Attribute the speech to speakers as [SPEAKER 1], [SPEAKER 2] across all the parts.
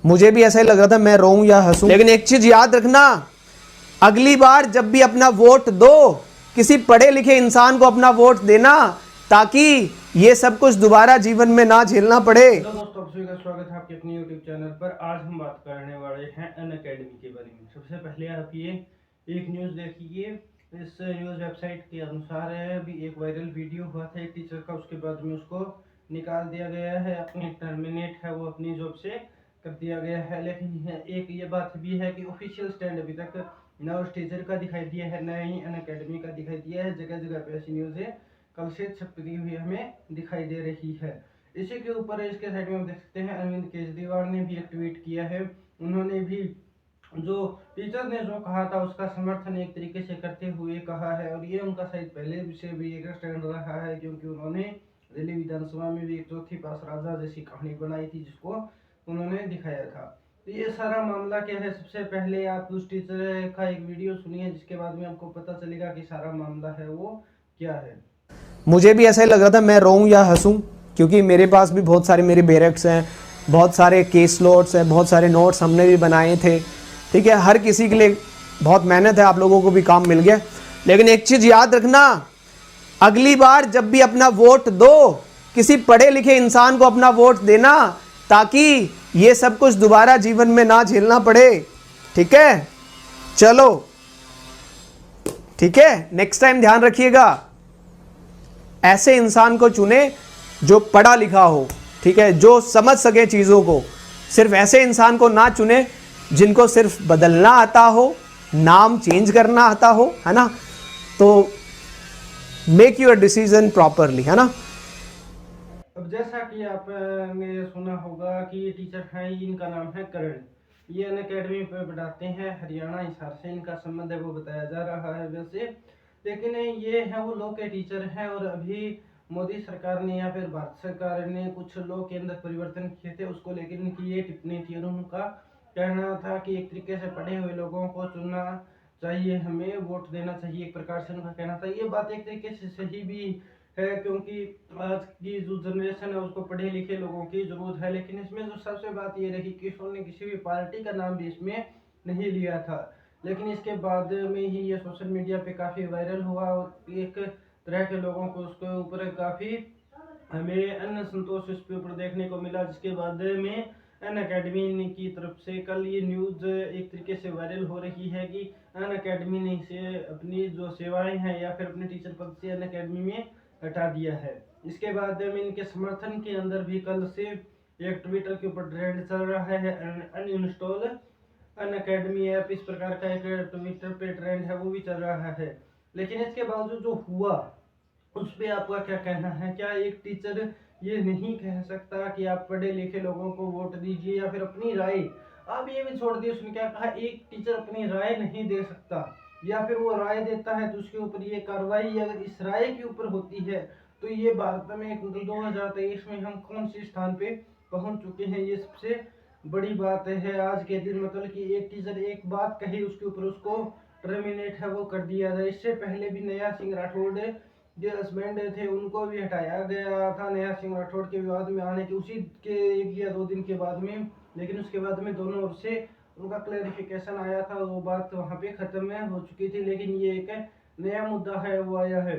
[SPEAKER 1] मुझे भी ऐसा ही लग रहा था मैं रोऊं या हंसूं, लेकिन एक चीज याद रखना, अगली बार जब भी अपना वोट दो, किसी पढ़े लिखे इंसान को अपना वोट देना, ताकि ये सब कुछ दोबारा जीवन में ना झेलना पड़े।
[SPEAKER 2] हेलो दोस्तों, आप सभी का स्वागत है आपके अपने यूट्यूब चैनल पर। आज हम बात करने वाले हैं अनअकैडमी के बारे में। सबसे पहले आप ये एक न्यूज़ देखिए। इस न्यूज़ वेबसाइट के अनुसार है भी एक वायरल वीडियो हुआ था एक टीचर का, उसके बाद में उसको निकाल दिया गया है, अपनी टर्मिनेट है वो अपनी जॉब से कर दिया गया है। लेकिन एक ये बात भी है कि ऑफिशियल स्टैंड अभी तक न उस टीचर का दिखाई दिया है, न ही अनअकैडमी का दिखाई दिया है। जगह जगह पे ऐसी न्यूज़ें कल से छपती हुई हमें दिखाई दे रही है। इसी के ऊपर इसके साइड में हम देख सकते हैं अरविंद केजरीवाल ने भी एक ट्वीट किया है। उन्होंने भी जो टीचर ने जो कहा था उसका समर्थन एक तरीके से करते हुए कहा है, और ये उनका शायद पहले से भी एक स्टैंड रहा है, क्योंकि उन्होंने दिल्ली विधानसभा में भी एक चौथी पास राजा जैसी कहानी बनाई थी जिसको उन्होंने दिखाया था। तो ये सारा मामला क्या है, सबसे पहले आप उस टीचर का एक वीडियो सुनिए, जिसके बाद में आपको पता चलेगा कि सारा मामला है वो क्या है।
[SPEAKER 1] मुझे भी ऐसा ही लग रहा था मैं रोऊं या हंसूं, क्योंकि मेरे पास भी बहुत सारे मेरे बैरक्स हैं, बहुत सारे केस नोट्स हैं, बहुत सारे नोट्स हमने भी बनाए थे। ठीक है, हर किसी के लिए बहुत मेहनत है, आप लोगों को भी काम मिल गया। लेकिन एक चीज़ याद रखना, अगली बार जब भी अपना वोट दो, किसी पढ़े लिखे इंसान को अपना वोट देना, ताकि ये सब कुछ दोबारा जीवन में ना झेलना पड़े। ठीक है, चलो ठीक है, नेक्स्ट टाइम ध्यान रखिएगा, ऐसे इंसान को चुने जो पढ़ा लिखा हो, ठीक है, जो समझ सके चीज़ों को। सिर्फ ऐसे इंसान को ना चुने जिनको सिर्फ बदलना आता हो, नाम चेंज करना आता हो, है ना। तो मेक योर डिसीजन प्रॉपरली, है ना।
[SPEAKER 2] अब जैसा कि आपने सुना होगा कि ये टीचर हैं, इनका नाम है करण। ये अनअकैडमी पे पढ़ाते हैं, हरियाणा हिसार से इनका संबंध है वो बताया जा रहा है वैसे। लेकिन ये है वो लॉ के टीचर हैं, और अभी मोदी सरकार ने या फिर भारत सरकार ने कुछ लॉ के अंदर परिवर्तन किए थे, उसको लेकर इनकी ये टिप्पणी थी। और उनका कहना था कि एक तरीके से पढ़े हुए लोगों को चुनना चाहिए, हमें वोट देना चाहिए, एक प्रकार से उनका कहना था। ये बात एक तरीके से सही भी है, क्योंकि आज की जो जनरेशन है उसको पढ़े लिखे लोगों की जरूरत है। लेकिन इसमें जो सबसे बात ये रही कि उन्होंने किसी भी पार्टी का नाम भी इसमें नहीं लिया था। लेकिन इसके बाद में ही ये सोशल मीडिया पे काफ़ी वायरल हुआ, और एक तरह के लोगों को उसके ऊपर काफ़ी हमें अन्य संतोष इसके ऊपर देखने को मिला, जिसके बाद में अनअकैडमी की तरफ से कल ये न्यूज़ एक तरीके से वायरल हो रही है कि अनअकैडमी ने इसे अपनी जो सेवाएं हैं या फिर अपने टीचर पद से अनअकैडमी में हटा दिया है। इसके बाद में इनके समर्थन के अंदर भी कल से एक ट्विटर के ऊपर ट्रेंड चल रहा है, अनइंस्टॉल अनअकैडमी ऐप, इस प्रकार का एक ट्विटर पे ट्रेंड है वो भी चल रहा है। लेकिन इसके बावजूद जो हुआ उस पर आपका क्या कहना है? क्या एक टीचर ये नहीं कह सकता कि आप पढ़े लिखे लोगों को वोट दीजिए या फिर अपनी राय? आप ये भी छोड़ दिए, उसने क्या कहा, एक टीचर अपनी राय नहीं दे सकता, या फिर वो राय देता है तो उसके ऊपर ये कार्रवाई अगर इस राय के ऊपर होती है तो ये भारत में 2023 में हम कौन से स्थान पे पहुंच चुके हैं। ये सबसे बड़ी बात है आज के दिन, मतलब कि एक टीचर एक बात कही उसके ऊपर उसको टर्मिनेट है वो कर दिया जाए। इससे पहले भी नया सिंह राठौड़ जो हस्बैंड थे उनको भी हटाया गया था नया सिंह राठौड़ के विवाद में आने के उसी के 1 या 2 दिन के बाद में। लेकिन उसके बाद में दोनों ओर से उनका क्लैरिफिकेशन आया था, वो बात वहाँ पे खत्म हो चुकी थी। लेकिन ये एक नया मुद्दा है वो आया है।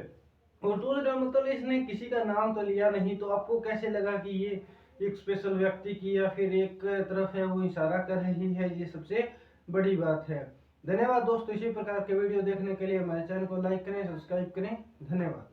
[SPEAKER 2] और दूसरा मतलब इसने किसी का नाम तो लिया नहीं, तो आपको कैसे लगा कि ये एक स्पेशल व्यक्ति की या फिर एक तरफ है वो इशारा कर रही है? ये सबसे बड़ी बात है। धन्यवाद दोस्तों, इसी प्रकार के वीडियो देखने के लिए हमारे चैनल को लाइक करें, सब्सक्राइब करें। धन्यवाद।